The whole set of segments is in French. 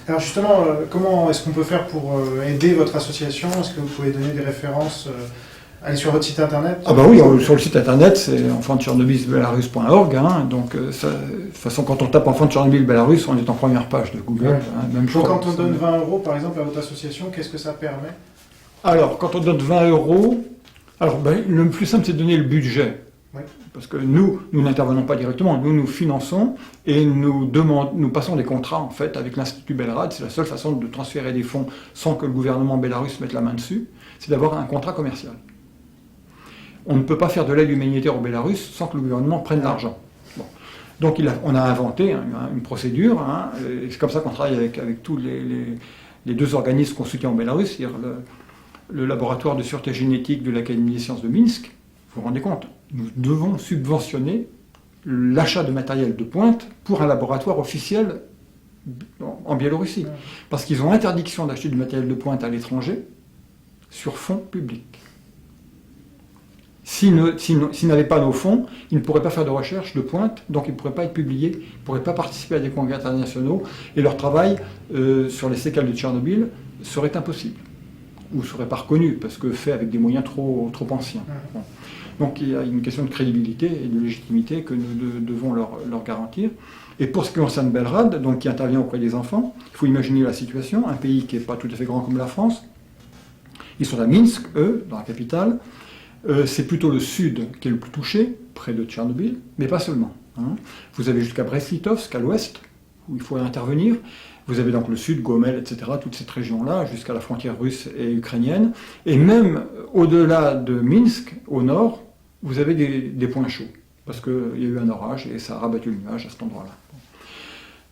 Alors justement, comment est-ce qu'on peut faire pour aider votre association? Est-ce que vous pouvez donner des références? Allez sur votre site internet. Ah bah oui, sur le site internet, c'est enfants-de-Tchernobyl-Belarus.org. Donc, de toute façon, quand on tape enfants-de-Tchernobyl-Belarus, on est en première page de Google. Ouais. Même chose. Donc quand on donne 20 euros, par exemple, à votre association, qu'est-ce que ça permet? Alors, quand on donne 20 euros, le plus simple, c'est de donner le budget. Oui. Parce que nous n'intervenons pas directement, nous finançons et nous passons des contrats en fait avec l'Institut Belrad. C'est la seule façon de transférer des fonds sans que le gouvernement bélarus mette la main dessus, c'est d'avoir un contrat commercial. On ne peut pas faire de l'aide humanitaire au Bélarus sans que le gouvernement prenne l'argent. Bon. Donc on a inventé une procédure, et c'est comme ça qu'on travaille avec tous les deux organismes qu'on soutient au Bélarus, c'est-à-dire le laboratoire de sûreté génétique de l'Académie des sciences de Minsk. Vous vous rendez compte, nous devons subventionner l'achat de matériel de pointe pour un laboratoire officiel en Biélorussie. Parce qu'ils ont interdiction d'acheter du matériel de pointe à l'étranger sur fonds publics. S'ils n'avaient pas nos fonds, ils ne pourraient pas faire de recherche de pointe, donc ils ne pourraient pas être publiés, ils ne pourraient pas participer à des congrès internationaux, et leur travail sur les séquelles de Tchernobyl serait impossible, ou ne serait pas reconnu, parce que fait avec des moyens trop anciens. Bon. Donc il y a une question de crédibilité et de légitimité que nous devons leur garantir. Et pour ce qui concerne Belgrade, donc qui intervient auprès des enfants, il faut imaginer la situation, un pays qui n'est pas tout à fait grand comme la France. Ils sont à Minsk, eux, dans la capitale. C'est plutôt le sud qui est le plus touché, près de Tchernobyl, mais pas seulement. Vous avez jusqu'à Brest-Litovsk, à l'ouest, où il faut intervenir. Vous avez donc le sud, Gomel, etc., toute cette région-là, jusqu'à la frontière russe et ukrainienne. Et même au-delà de Minsk, au nord, vous avez des points chauds, parce qu'il y a eu un orage et ça a rabattu le nuage à cet endroit-là.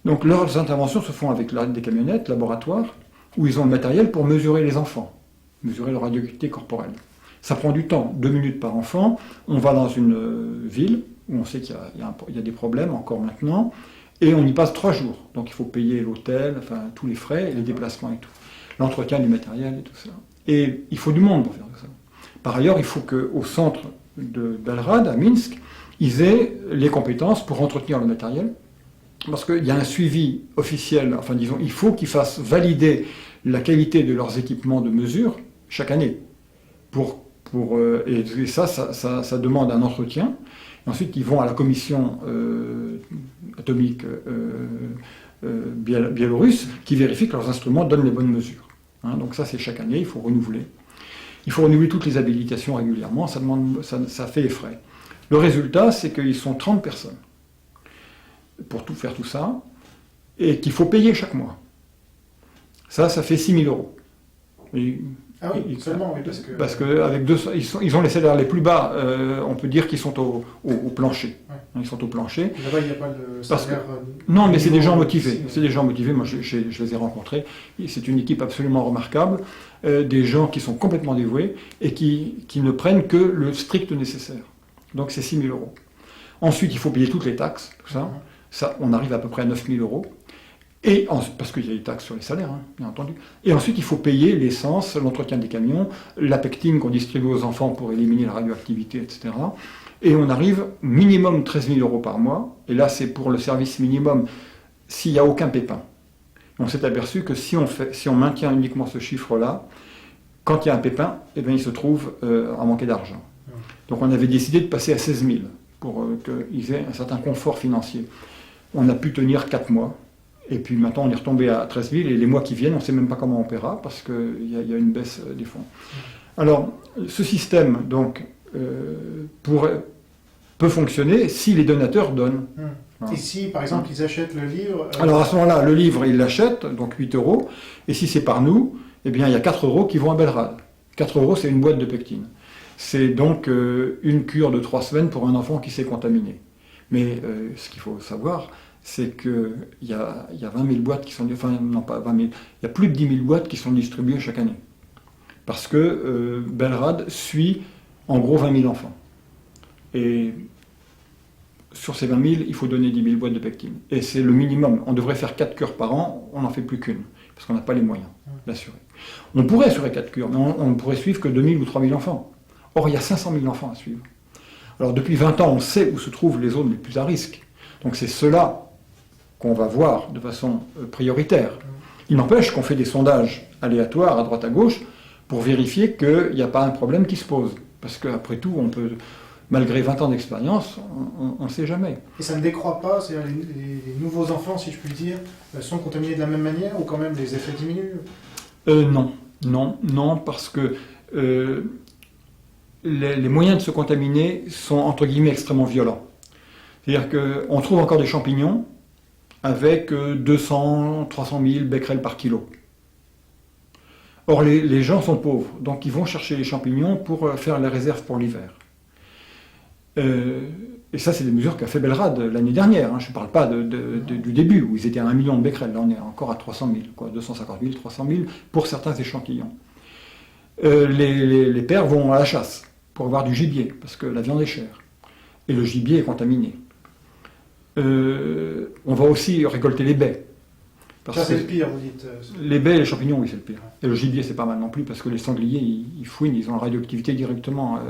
Donc leurs interventions se font avec des camionnettes, laboratoires, où ils ont le matériel pour mesurer les enfants, mesurer leur radioactivité corporelle. Ça prend du temps, 2 minutes par enfant. On va dans une ville où on sait qu'il y a des problèmes encore maintenant, et on y passe 3 jours. Donc il faut payer l'hôtel, enfin tous les frais, et les déplacements et tout. L'entretien du matériel et tout ça. Et il faut du monde pour faire ça. Par ailleurs, il faut qu'au centre de Belgrade, à Minsk, ils aient les compétences pour entretenir le matériel, parce qu'il y a un suivi officiel, enfin disons, il faut qu'ils fassent valider la qualité de leurs équipements de mesure chaque année. Et ça demande un entretien. Et ensuite, ils vont à la commission atomique biélorusse qui vérifie que leurs instruments donnent les bonnes mesures. Donc ça, c'est chaque année, il faut renouveler. Il faut renouveler toutes les habilitations régulièrement, ça fait les frais. Le résultat, c'est qu'ils sont 30 personnes pour faire tout ça, et qu'il faut payer chaque mois. Ça fait 6 000 euros. Ah oui, seulement, oui, parce qu'avec ils ont les salaires les plus bas, on peut dire qu'ils sont au plancher. Ouais. Ils sont au plancher. Là-bas, il n'y a pas de salaire. Non, mais c'est des gens motivés. C'est des gens motivés. Moi, je les ai rencontrés. C'est une équipe absolument remarquable. Des gens qui sont complètement dévoués et qui ne prennent que le strict nécessaire. Donc, c'est 6 000 euros. Ensuite, il faut payer toutes les taxes, tout ça. Ça, on arrive à peu près à 9 000 euros. Parce qu'il y a des taxes sur les salaires, bien entendu. Et ensuite, il faut payer l'essence, l'entretien des camions, la pectine qu'on distribue aux enfants pour éliminer la radioactivité, etc. Et on arrive minimum 13 000 euros par mois. Et là, c'est pour le service minimum s'il n'y a aucun pépin. On s'est aperçu que si on maintient uniquement ce chiffre-là, quand il y a un pépin, eh bien, il se trouve à manquer d'argent. Donc on avait décidé de passer à 16 000 pour qu'ils aient un certain confort financier. On a pu tenir 4 mois. Et puis maintenant, on est retombé à 13 000, et les mois qui viennent, on ne sait même pas comment on paiera, parce qu'il y a une baisse des fonds. Alors, ce système, donc, peut fonctionner si les donateurs donnent. Et si, par exemple, ils achètent le livre... Alors, à ce moment-là, le livre, ils l'achètent, donc 8 euros, et si c'est par nous, eh bien, il y a 4 euros qui vont à Belgrade. 4 euros, c'est une boîte de pectine. C'est donc une cure de 3 semaines pour un enfant qui s'est contaminé. Mais ce qu'il faut savoir, c'est qu'il y a 20 000 boîtes qui sont... Enfin, non pas 20 000, il y a plus de 10 000 boîtes qui sont distribuées chaque année. Parce que Belgrade suit en gros 20 000 enfants. Et sur ces 20 000, il faut donner 10 000 boîtes de pectine. Et c'est le minimum. On devrait faire 4 cures par an, on n'en fait plus qu'une. Parce qu'on n'a pas les moyens d'assurer. On pourrait assurer 4 cures, mais on ne pourrait suivre que 2 000 ou 3 000 enfants. Or, il y a 500 000 enfants à suivre. Alors, depuis 20 ans, on sait où se trouvent les zones les plus à risque. Donc, c'est cela qu'on va voir de façon prioritaire. Il n'empêche qu'on fait des sondages aléatoires à droite à gauche pour vérifier qu'il n'y a pas un problème qui se pose. Parce qu'après tout, on peut, malgré 20 ans d'expérience, on ne sait jamais. Et ça ne décroît pas, c'est-à-dire les nouveaux enfants, si je puis dire, sont contaminés de la même manière ou quand même les effets diminuent? Non, parce que les moyens de se contaminer sont entre guillemets extrêmement violents. C'est-à-dire qu'on trouve encore des champignons avec 200, 300 000 becquerels par kilo. Or, les gens sont pauvres, donc ils vont chercher les champignons pour faire les réserves pour l'hiver. Et ça, c'est des mesures qu'a fait Belrad l'année dernière. Je ne parle pas du début, où ils étaient à 1 million de becquerels. Là, on est encore à 300 000, 250 000, 300 000 pour certains échantillons. Les pères vont à la chasse pour avoir du gibier, parce que la viande est chère. Et le gibier est contaminé. On va aussi récolter les baies. Ça, c'est le pire, vous dites. Les baies et les champignons, oui, c'est le pire. Et le gibier, c'est pas mal non plus, parce que les sangliers, ils fouinent, ils ont la radioactivité directement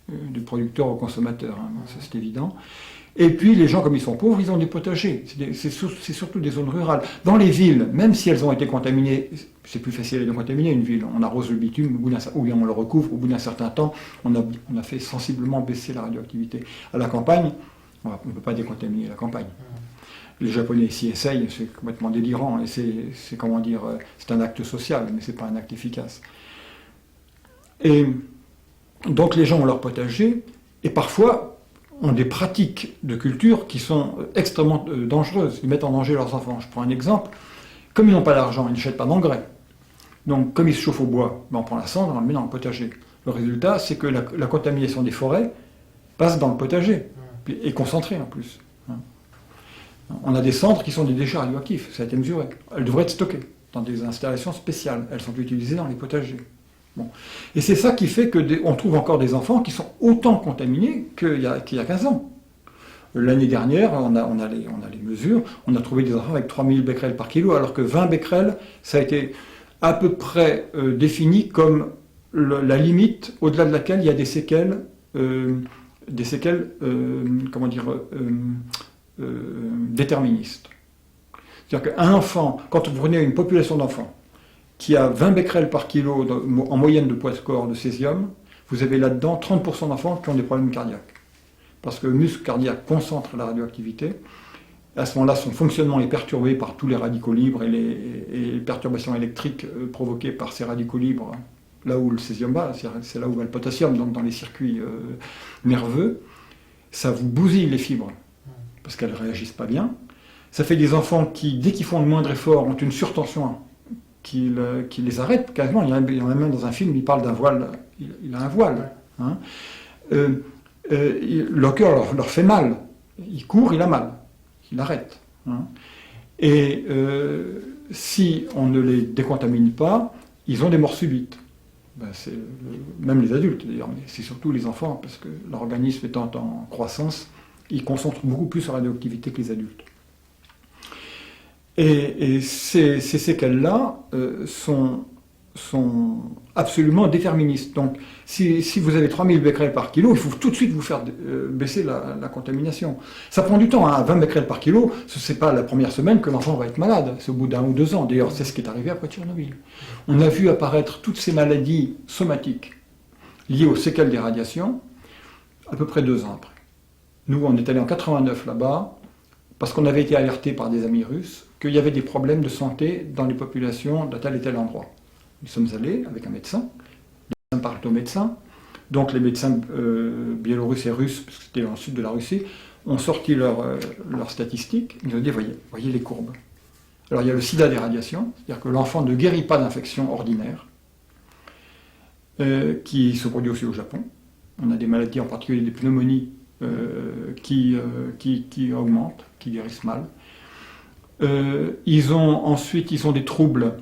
du producteur au consommateur. Ça, c'est évident. Et puis, les gens, comme ils sont pauvres, ils ont des potagers. C'est surtout des zones rurales. Dans les villes, même si elles ont été contaminées, c'est plus facile de contaminer une ville. On arrose le bitume, ou on le recouvre, au bout d'un certain temps, on a fait sensiblement baisser la radioactivité. À la campagne, on ne peut pas décontaminer la campagne. Les Japonais s'y essayent, c'est complètement délirant, et c'est comment dire, c'est un acte social, mais c'est pas un acte efficace. Et donc les gens ont leur potager, et parfois ont des pratiques de culture qui sont extrêmement dangereuses. Ils mettent en danger leurs enfants. Je prends un exemple. Comme ils n'ont pas d'argent, ils n'achètent pas d'engrais. Donc comme ils se chauffent au bois, on prend la cendre et on le met dans le potager. Le résultat, c'est que la contamination des forêts passe dans le potager, et concentrée en plus. On a des cendres qui sont des déchets radioactifs, ça a été mesuré. Elles devraient être stockées dans des installations spéciales. Elles sont utilisées dans les potagers. Bon. Et c'est ça qui fait qu'on trouve encore des enfants qui sont autant contaminés qu'il y a 15 ans. L'année dernière, on a les mesures, on a trouvé des enfants avec 3000 becquerels par kilo, alors que 20 becquerels, ça a été à peu près défini comme la limite au-delà de laquelle il y a des séquelles déterministes. C'est-à-dire qu'un enfant, quand vous prenez une population d'enfants qui a 20 becquerels par kilo en moyenne de poids de corps de césium, vous avez là-dedans 30% d'enfants qui ont des problèmes cardiaques. Parce que le muscle cardiaque concentre la radioactivité. À ce moment-là, son fonctionnement est perturbé par tous les radicaux libres et les perturbations électriques provoquées par ces radicaux libres, là où le césium va, c'est là où va le potassium, donc dans les circuits nerveux. Ça vous bousille les fibres, parce qu'elles ne réagissent pas bien. Ça fait des enfants qui, dès qu'ils font le moindre effort, ont une surtension qui les arrête quasiment. Il y en a même dans un film, il parle d'un voile, il a un voile. Hein. Le cœur leur fait mal. Il court, il a mal. Il arrête. Hein. Et si on ne les décontamine pas, ils ont des morts subites. Même les adultes d'ailleurs, mais c'est surtout les enfants, parce que leur organisme étant en croissance, ils concentrent beaucoup plus en radioactivité que les adultes. Et ces séquelles-là sont absolument déterministes. Donc, si vous avez 3000 becquerels par kilo, il faut tout de suite vous faire baisser la contamination. Ça prend du temps, hein. 20 becquerels par kilo, ce n'est pas la première semaine que l'enfant va être malade, c'est au bout d'1 ou 2 ans. D'ailleurs, c'est ce qui est arrivé après Tchernobyl. On a vu apparaître toutes ces maladies somatiques liées aux séquelles des radiations à peu près 2 ans après. Nous, on est allé en 89 là-bas, parce qu'on avait été alertés par des amis russes qu'il y avait des problèmes de santé dans les populations de tel et tel endroit. Nous sommes allés avec un médecin, les médecins parlent aux médecins, donc les médecins biélorusses et russes, parce que c'était dans le sud de la Russie, ont sorti leurs statistiques, ils ont dit, voyez les courbes. Alors il y a le sida des radiations, c'est-à-dire que l'enfant ne guérit pas d'infection ordinaire, qui se produit aussi au Japon. On a des maladies, en particulier des pneumonies, qui augmentent, qui guérissent mal. Ils ont des troubles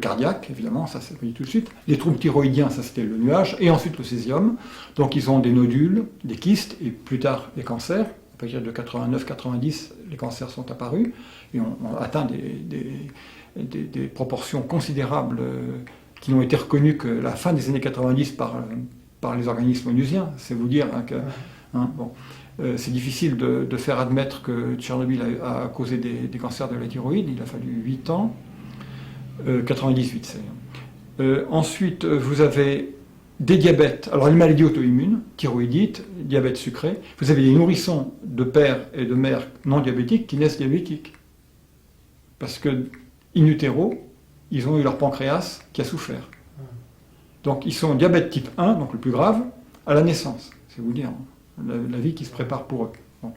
cardiaques, évidemment, ça c'est dit tout de suite. Les troubles thyroïdiens, ça c'était le nuage, et ensuite le césium. Donc ils ont des nodules, des kystes, et plus tard des cancers. À partir de 89-90, les cancers sont apparus, et on atteint des proportions considérables qui n'ont été reconnues que la fin des années 90 par les organismes onusiens. C'est vous dire hein, que... Hein, bon. C'est difficile de faire admettre que Tchernobyl a causé des cancers de la thyroïde. Il a fallu 8 ans. 98, c'est. Ensuite, vous avez des diabètes. Alors, les maladies auto-immunes, thyroïdite, diabète sucré. Vous avez des nourrissons de père et de mère non diabétiques qui naissent diabétiques. Parce que, in utero, ils ont eu leur pancréas qui a souffert. Donc, ils sont diabète type 1, donc le plus grave, à la naissance. C'est vous dire, la vie qui se prépare pour eux. Bon.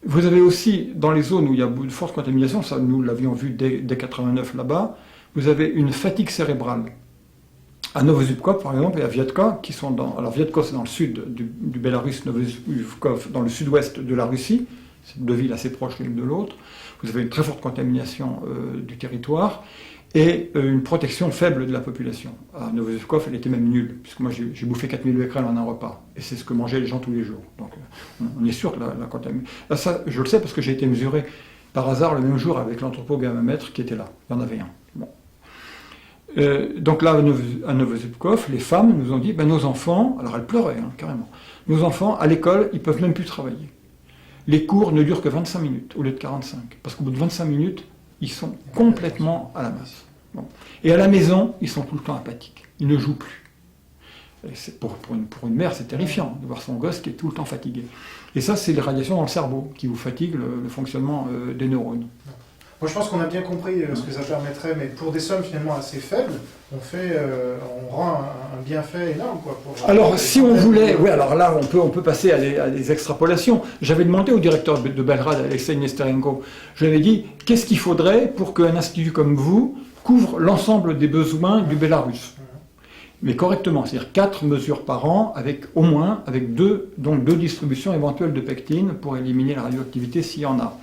Vous avez aussi, dans les zones où il y a de fortes contaminations, ça nous l'avions vu dès 89 là-bas, vous avez une fatigue cérébrale. À Novozubkov, par exemple, et à Vietka, qui sont dans... Alors Vietkov, c'est dans le sud du Bélarus, Novozubkov, dans le sud-ouest de la Russie. C'est deux villes assez proches l'une de l'autre. Vous avez une très forte contamination du territoire et une protection faible de la population. À Novozubkov, elle était même nulle, puisque moi j'ai bouffé 4000 becquerels en un repas. Et c'est ce que mangeaient les gens tous les jours. Donc on est sûr que la contamination... Ça, je le sais parce que j'ai été mesuré par hasard le même jour avec l'anthropogammamètre qui était là. Il y en avait un. Bon. Donc là, à Novozubkov, les femmes nous ont dit, nos enfants, alors elles pleuraient carrément, nos enfants, à l'école, ils ne peuvent même plus travailler. Les cours ne durent que 25 minutes au lieu de 45. Parce qu'au bout de 25 minutes, ils sont complètement à la masse. Bon. Et à la maison, ils sont tout le temps apathiques. Ils ne jouent plus. Et pour une mère, c'est terrifiant de voir son gosse qui est tout le temps fatigué. Et ça, c'est les radiations dans le cerveau qui vous fatiguent le fonctionnement des neurones. Moi, je pense qu'on a bien compris ce que ça permettrait, mais pour des sommes finalement assez faibles, on rend un bienfait énorme. Alors, si on voulait, oui, alors là, on peut passer à des extrapolations. J'avais demandé au directeur de Belgrade, Alexei Nesterenko, je lui avais dit, qu'est-ce qu'il faudrait pour qu'un institut comme vous couvre l'ensemble des besoins du Bélarus, mais correctement, c'est-à-dire 4 mesures par an, avec deux distributions éventuelles de pectine pour éliminer la radioactivité s'il y en a.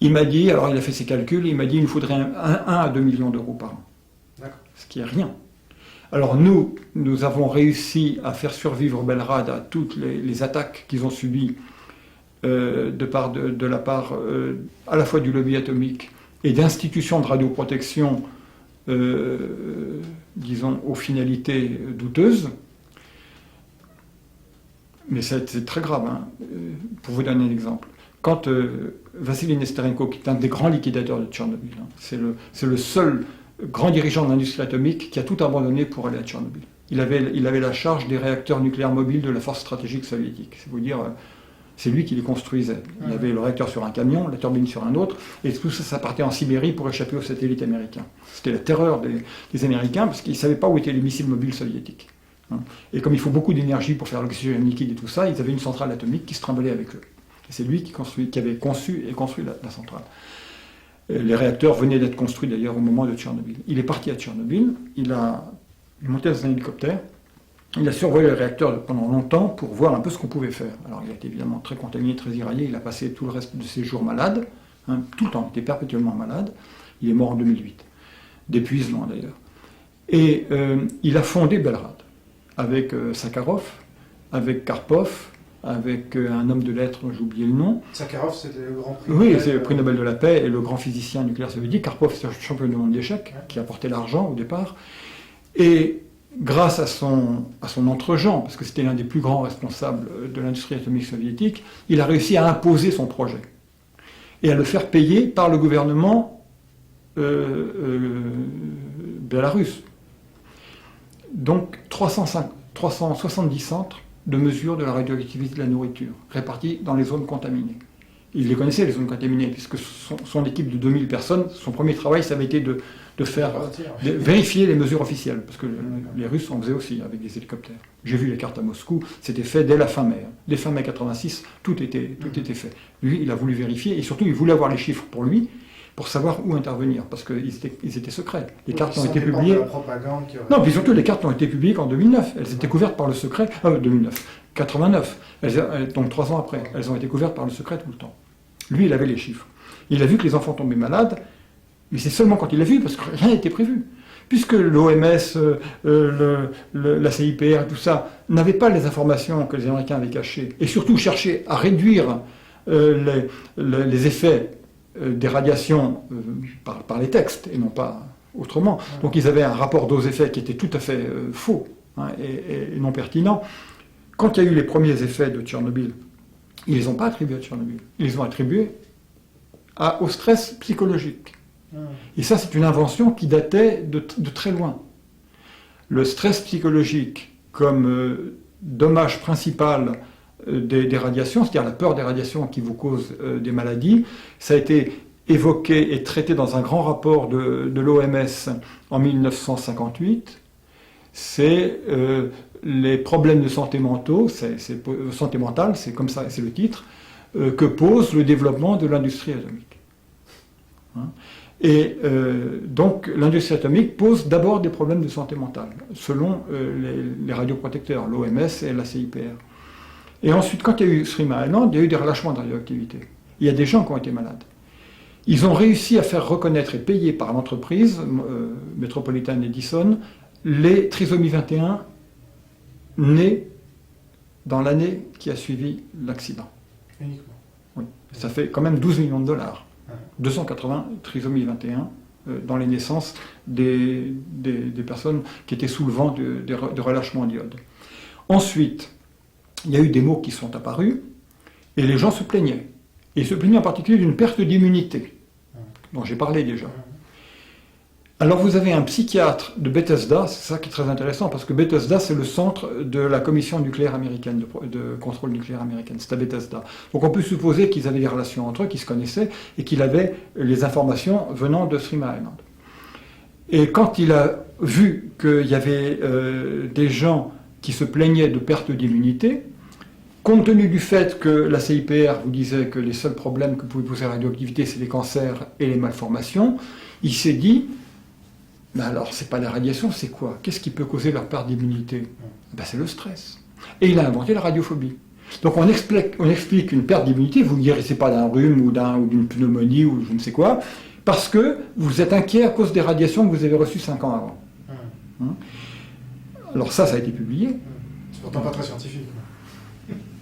Il m'a dit, alors il a fait ses calculs, il m'a dit qu'il nous faudrait 1 à 2 millions d'euros par an. D'accord. Ce qui est rien. Alors nous avons réussi à faire survivre Belgrade à toutes les attaques qu'ils ont subies de la part à la fois du lobby atomique et d'institutions de radioprotection, disons, aux finalités douteuses. Mais c'est très grave, pour vous donner un exemple. Quand Vassili Nesterenko, qui est un des grands liquidateurs de Tchernobyl, c'est le seul grand dirigeant de l'industrie atomique qui a tout abandonné pour aller à Tchernobyl. Il avait la charge des réacteurs nucléaires mobiles de la force stratégique soviétique. C'est vous dire, c'est lui qui les construisait. Il avait le réacteur sur un camion, la turbine sur un autre, et tout ça, ça partait en Sibérie pour échapper aux satellites américains. C'était la terreur des Américains, parce qu'ils ne savaient pas où étaient les missiles mobiles soviétiques. Et comme il faut beaucoup d'énergie pour faire l'oxygène liquide et tout ça, ils avaient une centrale atomique qui se trimbalait avec eux. Et c'est lui qui avait conçu la centrale. Les réacteurs venaient d'être construits d'ailleurs au moment de Tchernobyl. Il est parti à Tchernobyl, il est monté dans un hélicoptère, il a survolé les réacteurs pendant longtemps pour voir un peu ce qu'on pouvait faire. Alors il a été évidemment très contaminé, très irradié, il a passé tout le reste de ses jours malade, tout le temps, il était perpétuellement malade. Il est mort en 2008, d'épuisement d'ailleurs. Et il a fondé Belgrade, avec Sakharov, avec Karpov, avec un homme de lettres dont j'ai oublié le nom. Sakharov, c'était le grand prix. Oui, c'est le prix Nobel de la paix et le grand physicien nucléaire soviétique. Karpov, c'est un champion du monde d'échecs qui a apporté l'argent au départ. Et grâce à son entre-gens, parce que c'était l'un des plus grands responsables de l'industrie atomique soviétique, il a réussi à imposer son projet et à le faire payer par le gouvernement bélarusse. Donc 370 centres de mesure de la radioactivité de la nourriture, répartis dans les zones contaminées. Il les connaissait, les zones contaminées, puisque son équipe de 2000 personnes, son premier travail, ça avait été de vérifier les mesures officielles, parce que les Russes en faisaient aussi avec des hélicoptères. J'ai vu les cartes à Moscou, c'était fait dès la fin mai. Dès fin mai 86, tout était fait. Lui, il a voulu vérifier, et surtout, il voulait avoir les chiffres pour lui, pour savoir où intervenir, parce qu'ils étaient secrets. Les cartes ont été publiées... Non, puis surtout, les cartes ont été publiées qu'en 2009. Elles étaient couvertes par le secret... 89. Donc 3 ans après. Elles ont été couvertes par le secret tout le temps. Lui, il avait les chiffres. Il a vu que les enfants tombaient malades, mais c'est seulement quand il l'a vu, parce que rien n'était prévu. Puisque l'OMS, la CIPR, tout ça, n'avaient pas les informations que les Américains avaient cachées, et surtout cherchaient à réduire les effets des radiations par les textes, et non pas autrement. Donc ils avaient un rapport dose-effet qui était tout à fait faux et non pertinent. Quand il y a eu les premiers effets de Tchernobyl, Ils ne les ont pas attribués à Tchernobyl. Ils les ont attribués au stress psychologique. Et ça, c'est une invention qui datait de très loin. Le stress psychologique comme dommage principal des radiations, c'est-à-dire la peur des radiations qui vous causent des maladies, ça a été évoqué et traité dans un grand rapport de l'OMS en 1958. C'est les problèmes de santé mentale, c'est comme ça, c'est le titre, que pose le développement de l'industrie atomique. Hein? Et donc l'industrie atomique pose d'abord des problèmes de santé mentale, selon les radioprotecteurs, l'OMS et la CIPR. Et ensuite, quand il y a eu Three Mile Island, il y a eu des relâchements de radioactivité. Il y a des gens qui ont été malades. Ils ont réussi à faire reconnaître et payer par l'entreprise Metropolitan Edison les trisomies 21 nés dans l'année qui a suivi l'accident. Uniquement. Oui. Ça fait quand même 12 millions de dollars. 280 trisomies 21 dans les naissances des personnes qui étaient sous le vent de relâchement d'iode. Ensuite, il y a eu des mots qui sont apparus et les gens se plaignaient. Et ils se plaignaient en particulier d'une perte d'immunité, dont j'ai parlé déjà. Alors vous avez un psychiatre de Bethesda, c'est ça qui est très intéressant, parce que Bethesda c'est le centre de la commission nucléaire américaine, de contrôle nucléaire américaine, c'est à Bethesda. Donc on peut supposer qu'ils avaient des relations entre eux, qu'ils se connaissaient, et qu'il avait les informations venant de Three Mile Island. Et quand il a vu qu'il y avait des gens qui se plaignaient de perte d'immunité, compte tenu du fait que la CIPR vous disait que les seuls problèmes que pouvait poser la radioactivité c'est les cancers et les malformations, il s'est dit, mais alors, c'est pas la radiation, c'est quoi? Qu'est-ce qui peut causer leur perte d'immunité? C'est le stress. Et il a inventé la radiophobie. Donc on explique une perte d'immunité, vous ne guérissez pas d'un rhume ou d'une pneumonie ou je ne sais quoi, parce que vous êtes inquiet à cause des radiations que vous avez reçues 5 ans avant. Alors ça a été publié. C'est pourtant pas très scientifique.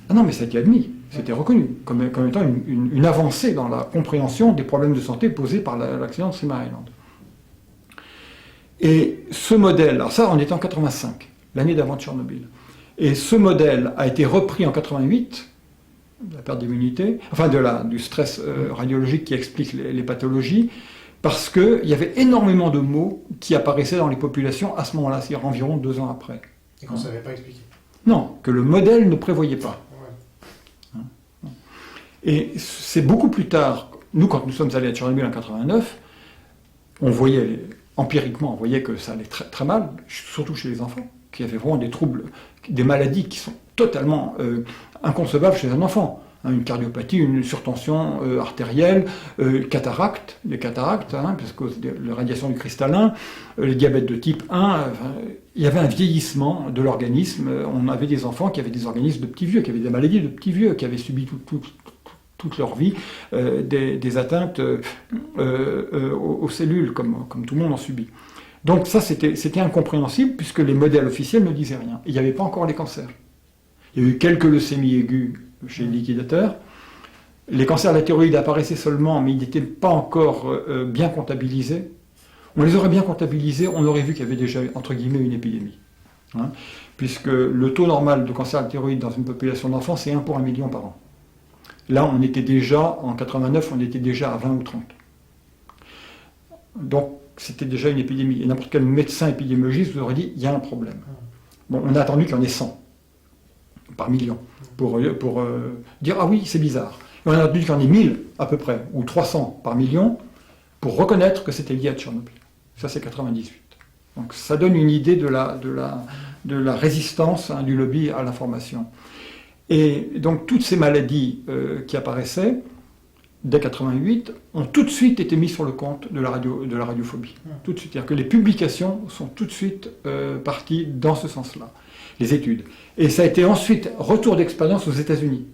Ah non, mais ça a été admis, c'était reconnu comme étant une avancée dans la compréhension des problèmes de santé posés par l'accident de Three Mile Island. Et ce modèle, alors ça on était en 85, l'année d'avant Tchernobyl, et ce modèle a été repris en 88, la perte d'immunité, enfin du stress radiologique qui explique les pathologies, parce qu'il y avait énormément de mots qui apparaissaient dans les populations à ce moment-là, c'est-à-dire environ 2 ans après. Et qu'on ne savait pas expliquer. Non, que le modèle ne prévoyait pas. Ouais. Et c'est beaucoup plus tard, nous quand nous sommes allés à Tchernobyl en 89, on voyait... Empiriquement, on voyait que ça allait très, très mal, surtout chez les enfants, qui avaient vraiment des troubles, des maladies qui sont totalement inconcevables chez un enfant. Une cardiopathie, une surtension artérielle, des cataractes, parce que la radiation du cristallin, le diabète de type 1, il y avait un vieillissement de l'organisme. On avait des enfants qui avaient des organismes de petits vieux, qui avaient des maladies de petits vieux, qui avaient subi toute leur vie des atteintes aux cellules, comme tout le monde en subit. Donc ça, c'était incompréhensible, puisque les modèles officiels ne disaient rien. Il n'y avait pas encore les cancers. Il y a eu quelques leucémies aiguës chez les liquidateurs. Les cancers de la thyroïde apparaissaient seulement, mais ils n'étaient pas encore bien comptabilisés. On les aurait bien comptabilisés, on aurait vu qu'il y avait déjà, entre guillemets, une épidémie. Puisque le taux normal de cancer de la thyroïde dans une population d'enfants, c'est 1 pour 1 million par an. Là, on était déjà, en 89, on était déjà à 20 ou 30. Donc, c'était déjà une épidémie. Et n'importe quel médecin épidémiologiste vous aurait dit, il y a un problème. Bon, on a attendu qu'il y en ait 100 par million pour dire, ah oui, c'est bizarre. Et on a attendu qu'il y en ait 1000 à peu près, ou 300 par million, pour reconnaître que c'était lié à Tchernobyl. Ça, c'est 98. Donc, ça donne une idée de la résistance du lobby à l'information. Et donc toutes ces maladies qui apparaissaient dès 88 ont tout de suite été mises sur le compte de la radiophobie. Tout de suite. C'est-à-dire que les publications sont tout de suite parties dans ce sens-là, les études. Et ça a été ensuite retour d'expérience aux États-Unis.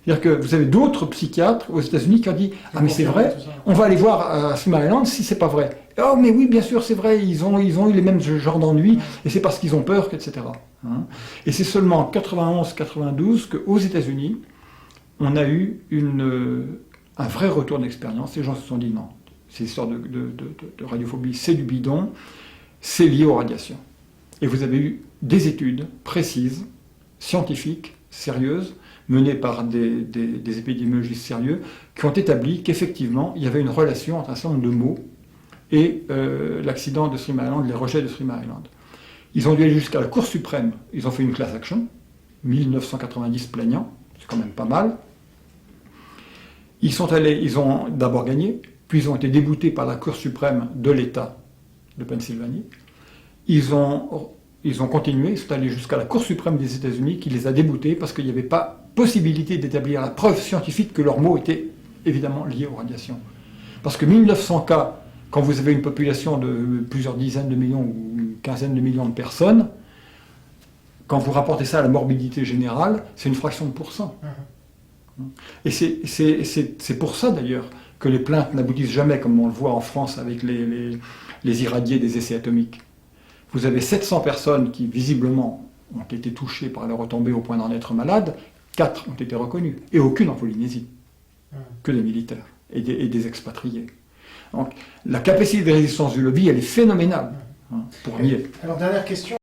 C'est-à-dire que vous avez d'autres psychiatres aux États-Unis qui ont dit « Ah mais c'est vrai, on va aller voir à Three Mile Island si c'est pas vrai. » « Oh mais oui, bien sûr, c'est vrai, ils ont eu les mêmes genres d'ennuis, et c'est parce qu'ils ont peur, etc. » Et c'est seulement en 91-92 qu'aux États-Unis, on a eu un vrai retour d'expérience. Les gens se sont dit « Non, ces histoires de radiophobie, c'est du bidon, c'est lié aux radiations. » Et vous avez eu des études précises, scientifiques, sérieuses, menés par des épidémiologistes sérieux, qui ont établi qu'effectivement, il y avait une relation entre un certain nombre de mots et l'accident de Stream Island, les rejets de Stream Island. Ils ont dû aller jusqu'à la Cour suprême, ils ont fait une class action, 1990 plaignants, c'est quand même pas mal. Ils ont d'abord gagné, puis ils ont été déboutés par la Cour suprême de l'État de Pennsylvanie. Ils ont continué, ils sont allés jusqu'à la Cour suprême des États-Unis qui les a déboutés parce qu'il n'y avait pas possibilité d'établir la preuve scientifique que leurs mots étaient évidemment liés aux radiations. Parce que 1900 cas, quand vous avez une population de plusieurs dizaines de millions ou une quinzaine de millions de personnes, quand vous rapportez ça à la morbidité générale, c'est une fraction de pourcent. Et c'est pour ça d'ailleurs que les plaintes n'aboutissent jamais, comme on le voit en France avec les irradiés des essais atomiques. Vous avez 700 personnes qui visiblement ont été touchées par la retombée au point d'en être malades, 4 ont été reconnues, et aucune en Polynésie, que des militaires et des expatriés. Donc la capacité de résistance du lobby, elle est phénoménale pour nier. Alors dernière question.